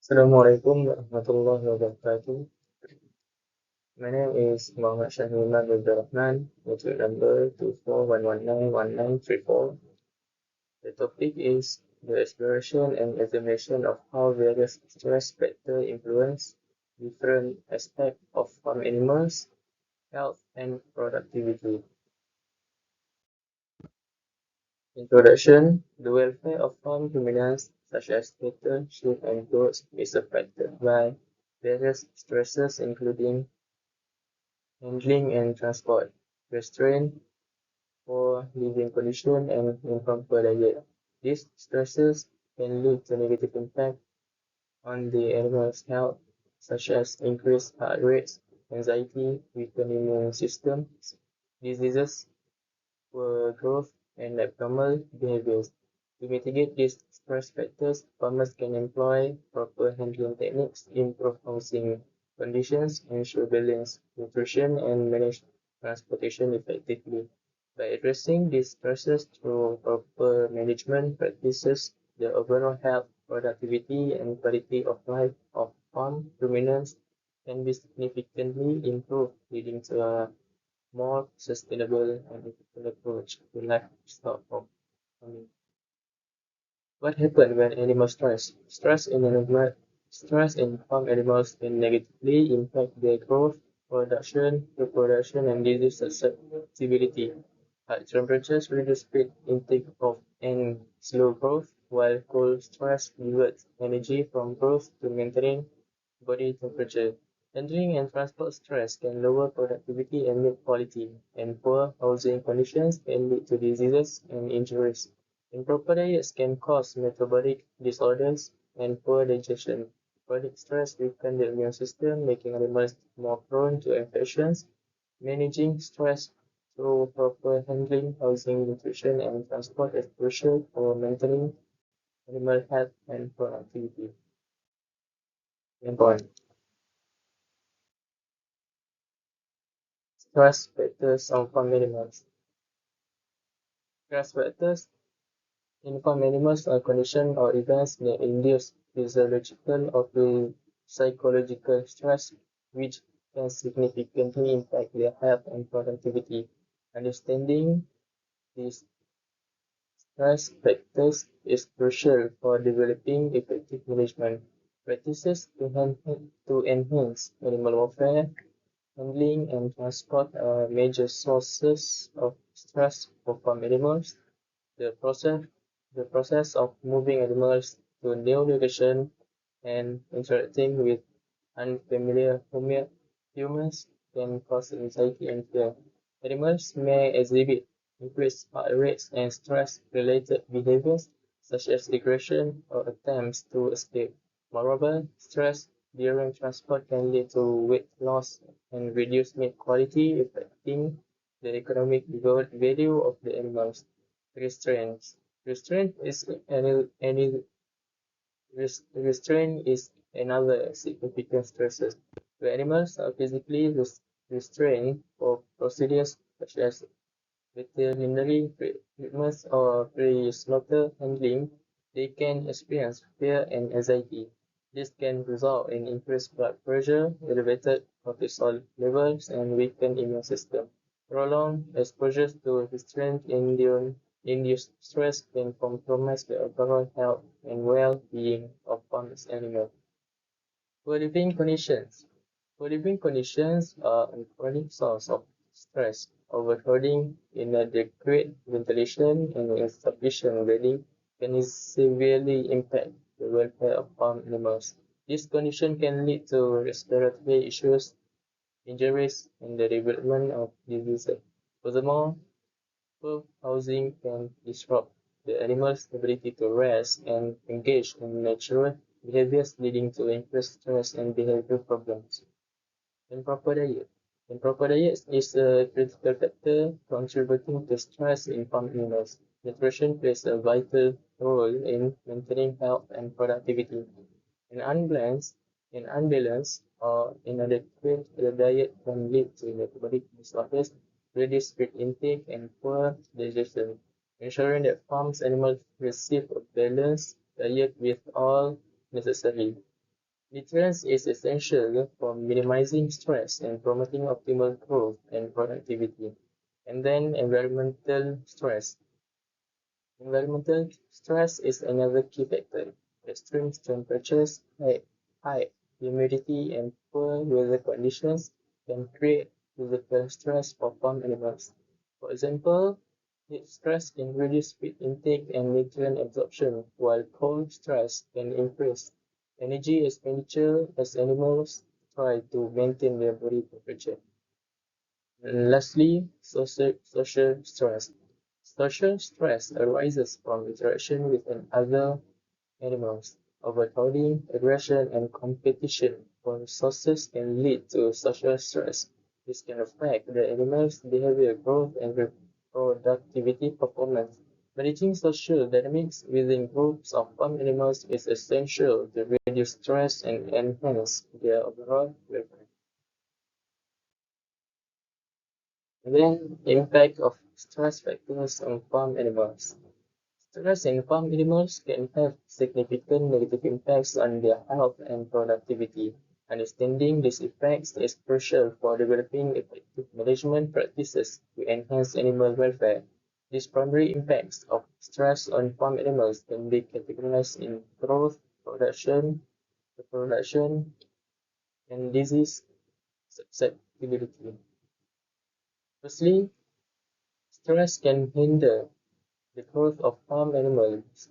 Assalamualaikum warahmatullahi wabarakatuh. My name is Muhammad Shahriman Rahman, module number 24119194. The topic is the exploration and examination of how various stress factors influence different aspects of farm animals, health, and productivity. Introduction: the welfare of farm ruminants such as cattle, sheep, and goats is affected by various stresses including handling and transport, restraint, poor living conditions, and improper diet. These stresses can lead to negative impact on the animal's health, such as increased heart rates, anxiety, weakened immune systems, diseases, poor growth, and abnormal behaviors. To mitigate these stress factors, farmers can employ proper handling techniques, improve housing conditions, ensure balanced nutrition, and manage transportation effectively. By addressing these stresses through proper management practices, the overall health, productivity, and quality of life of farm ruminants can be significantly improved, leading to a more sustainable and ethical approach to livestock farming. What happens when animals stress? Stress in farm animals can negatively impact their growth, production, reproduction, and disease susceptibility. High temperatures reduce feed intake of and slow growth, while cold stress diverts energy from growth to maintaining body temperature. Handling and transport stress can lower productivity and milk quality, and poor housing conditions can lead to diseases and injuries. Improper diets can cause metabolic disorders and poor digestion. Chronic stress weakens the immune system, making animals more prone to infections. Managing stress through proper handling, housing, nutrition, and transport is crucial for maintaining animal health and productivity. Point. Stress factors on farm animals. Stress factors in farm animals are conditions or events that induce physiological or psychological stress, which can significantly impact their health and productivity. Understanding these stress factors is crucial for developing effective management practices to enhance animal welfare. Handling and transport are major sources of stress for farm animals. The process the process of moving animals to new location and interacting with unfamiliar humans can cause anxiety and fear. Animals may exhibit increased heart rates and stress-related behaviors, such as aggression or attempts to escape. Moreover, stress during transport can lead to weight loss and reduced meat quality, affecting the economic value of the animals. Restraints. Restraint is Restraint is another significant stressor. When animals are physically restrained for procedures such as veterinary treatments or pre-slaughter handling, they can experience fear and anxiety. This can result in increased blood pressure, elevated cortisol levels, and weakened immune system. Prolonged exposure to restraint-induced stress can compromise the overall health and well-being of farm animals. Poor living conditions. Poor living conditions are a chronic source of stress. Overcrowding, inadequate ventilation, and insufficient bedding can severely impact the welfare of farm animals. This condition can lead to respiratory issues, injuries, and the development of diseases. Furthermore, poor housing can disrupt the animal's ability to rest and engage in natural behaviors, leading to increased stress and behavioral problems. Improper diet. Improper diet is a critical factor contributing to stress in farm animals. Nutrition plays a vital role in maintaining health and productivity. An unbalanced or inadequate diet can lead to metabolic disorders, reduced feed intake, and poor digestion. Ensuring that farms animals receive a balanced diet with all necessary Deterrence is essential for minimizing stress and promoting optimal growth and productivity. And then environmental stress. Environmental stress is another key factor. Extreme temperatures, high humidity, and poor weather conditions can create physical stress for farm animals. For example, heat stress can reduce feed intake and nutrient absorption, while cold stress can increase energy expenditure as animals try to maintain their body temperature. And lastly, social stress. Social stress arises from interaction with other animals. Overcrowding, aggression, and competition for resources can lead to social stress. This can affect the animal's behavior, growth, and reproductivity performance. Managing social dynamics within groups of farm animals is essential to reduce stress and enhance their overall welfare. Then, impact of stress factors on farm animals. Stress in farm animals can have significant negative impacts on their health and productivity. Understanding these effects is crucial for developing effective management practices to enhance animal welfare. These primary impacts of stress on farm animals can be categorized in growth, production, reproduction, and disease susceptibility. Firstly, stress can hinder the growth of farm animals.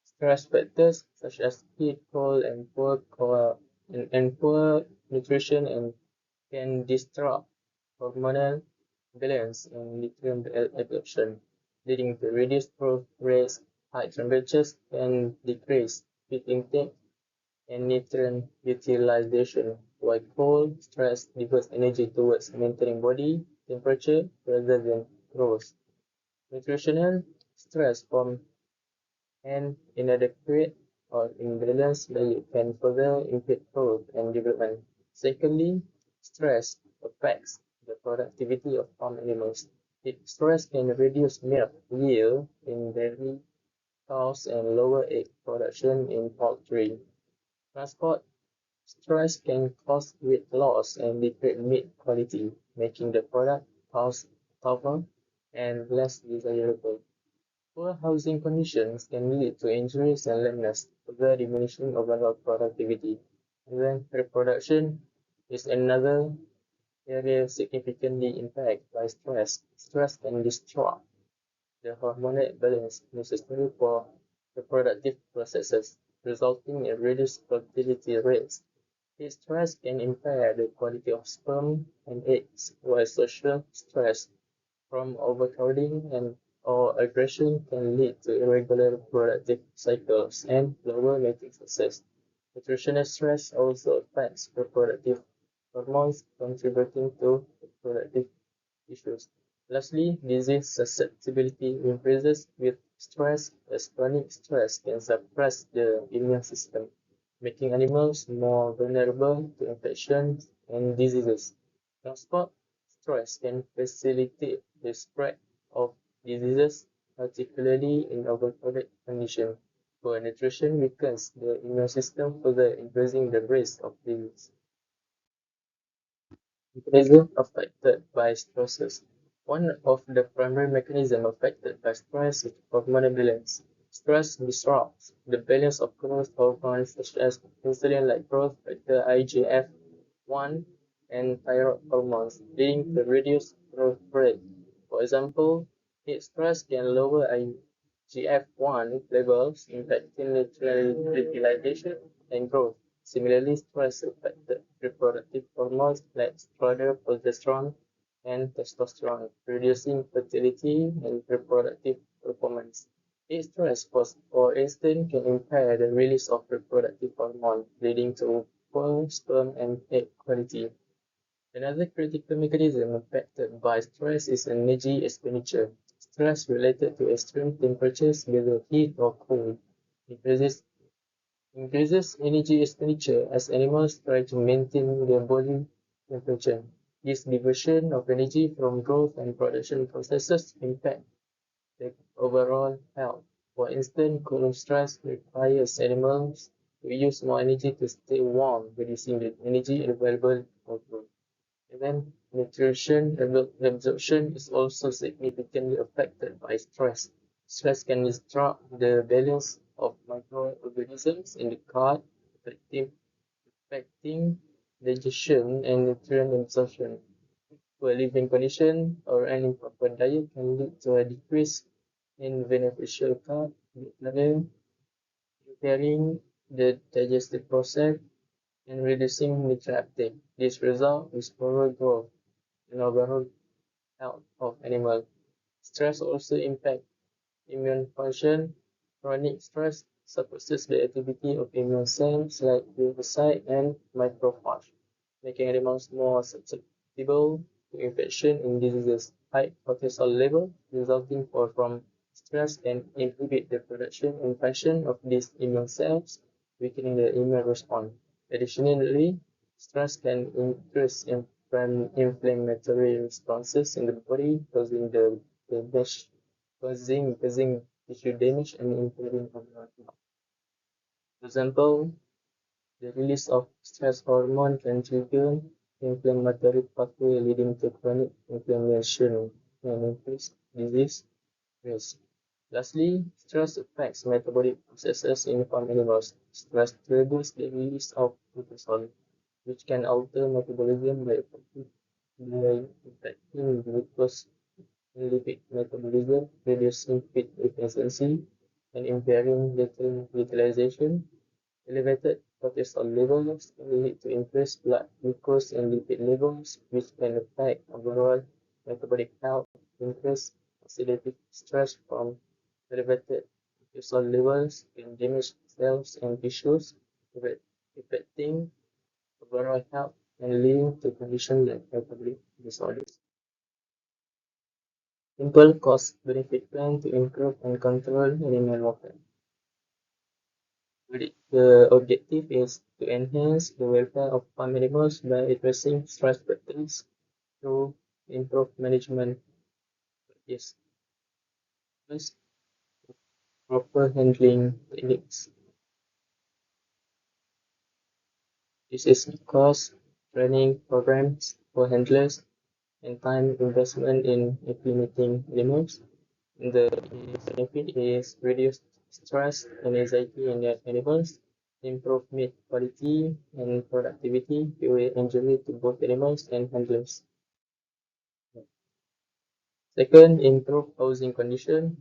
Stress factors such as heat, cold, and poor nutrition and can disrupt hormonal balance and nutrient absorption, leading to reduced growth rates. High temperatures can decrease feed intake and nutrient utilization, while cold stress diverts energy towards maintaining body temperature rather than growth. Nutritional stress from and inadequate or imbalanced diet can further impede growth and development. Secondly, stress affects the productivity of farm animals. Stress can reduce milk yield in dairy cows and lower egg production in poultry. Transport stress can cause weight loss and degrade meat quality, making the product cost tougher and less desirable. Poor housing conditions can lead to injuries and lameness, further diminishing overall productivity. And then reproduction is another area significantly impacted by stress. Stress can disrupt the hormonal balance necessary for reproductive processes, resulting in reduced fertility rates. This stress can impair the quality of sperm and eggs, while social stress from overcrowding and or aggression can lead to irregular reproductive cycles and lower mating success. Nutritional stress also affects reproductive hormones, contributing to reproductive issues. Lastly, disease susceptibility increases with stress as chronic stress can suppress the immune system, making animals more vulnerable to infections and diseases. Transport stress can facilitate the spread of diseases, particularly in overcrowded conditions. Poor nutrition weakens the immune system, further increasing the risk of disease. Mechanism affected by stresses. One of the primary mechanisms affected by stress is hormonal balance. Stress disrupts the balance of growth hormones such as insulin-like growth factor IGF-1 and thyroid hormones, leading to reduced growth rate. For example, heat stress can lower IGF-1 levels, impacting nutrient utilization and growth. Similarly, stress affected reproductive hormones like estrogen, progesterone, and testosterone, reducing fertility and reproductive performance. Heat stress, for instance, can impair the release of reproductive hormone, leading to poor sperm and egg quality. Another critical mechanism affected by stress is energy expenditure. Stress related to extreme temperatures, whether heat or cold, increases increases energy expenditure as animals try to maintain their body temperature. This diversion of energy from growth and production processes impact the overall health. For instance, cold stress requires animals We use more energy to stay warm, reducing the energy available for food. And then nutrition absorption is also significantly affected by stress. Stress can disrupt the balance of microorganisms in the gut, affecting digestion and nutrient absorption. Poor living condition or an improper diet can lead to a decrease in beneficial carb level, impairing the digestive process and reducing nutrient uptake. This results in poorer growth and overall health of animals. Stress also impacts immune function. Chronic stress suppresses the activity of immune cells like lymphocytes and macrophages, making animals more susceptible to infection and diseases. High cortisol level resulting from stress can inhibit the production and function of these immune cells, weakening the immune response. Additionally, stress can increase inflammatory responses in the body, damage, causing tissue damage and impairing overall health. For example, the release of stress hormone can trigger inflammatory pathway leading to chronic inflammation and increased disease risk. Lastly, stress affects metabolic processes in farm animals. Stress triggers the release of cortisol, which can alter metabolism by affecting glucose and lipid metabolism, reducing feed efficiency, and impairing utilization. Elevated cortisol levels can lead to increased blood glucose and lipid levels, which can affect overall metabolic health. Increased oxidative stress from elevated cortisol levels can damage cells and tissues, affecting overall health and leading to conditions like metabolic disorders. Simple cost-benefit plan to improve and control animal welfare. The objective is to enhance the welfare of farm animals by addressing stress factors through improved management practice. First, proper handling techniques. This is cost, training programs for handlers, and time investment in implementing animals. The benefit is reduced stress and anxiety in the animals, improve meat quality and productivity, fewer injury to both animals and handlers. Second, improve housing condition.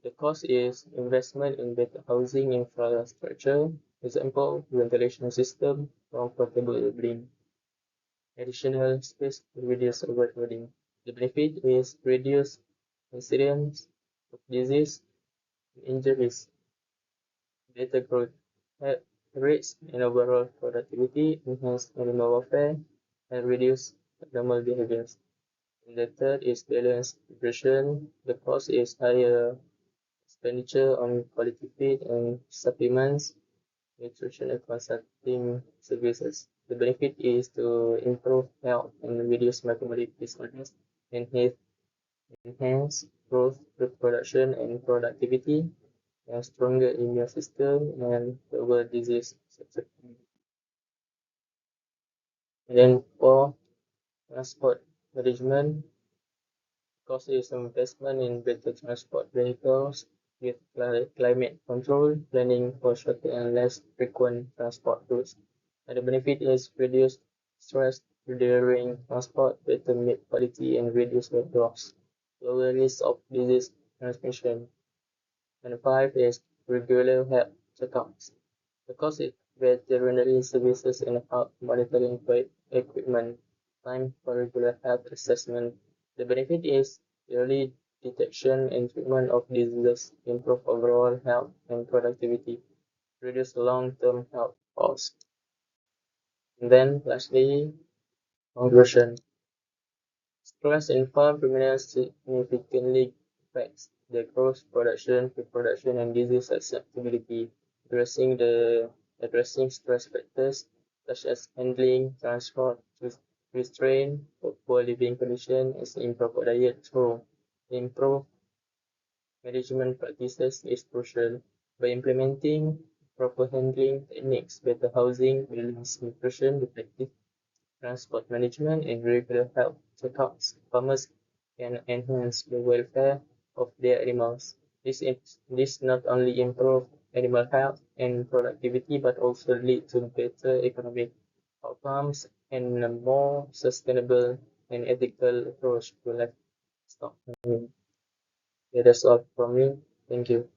The cost is investment in better housing infrastructure, example, ventilation system, comfortable living, additional space to reduce overcrowding. The benefit is reduce incidence of disease and injuries, better growth rates and overall productivity, enhance animal welfare, and reduce abnormal behaviors. And the third is balanced nutrition. The cost is higher expenditure on quality feed and supplements, nutritional consulting services. The benefit is to improve health and reduce metabolic disorders, enhance growth, reproduction, and productivity, and stronger immune system, and lower disease susceptibility. And then for transport management, cost is investment in better transport vehicles with climate control, planning for shorter and less frequent transport routes. And the benefit is reduced stress during transport, better meat quality, and reduced weight loss, lower risk of disease transmission. And five is regular health checkups. The cost is veterinary services and health monitoring equipment, time for regular health assessment. The benefit is early detection and treatment of diseases, improve overall health and productivity, reduce long-term health costs. And then lastly, conclusion. Stress in farm ruminants significantly affects the growth, production, reproduction, and disease susceptibility. Addressing stress factors such as handling, transport, restraint, poor living conditions, and improper diet through improved management practices is crucial. By implementing proper handling techniques, better housing, balanced nutrition, effective transport management, and regular health checkups, farmers can enhance the welfare of their animals. This not only improve animal health and productivity but also lead to better economic outcomes and a more sustainable and ethical approach to livestock. That's all from me. Thank you.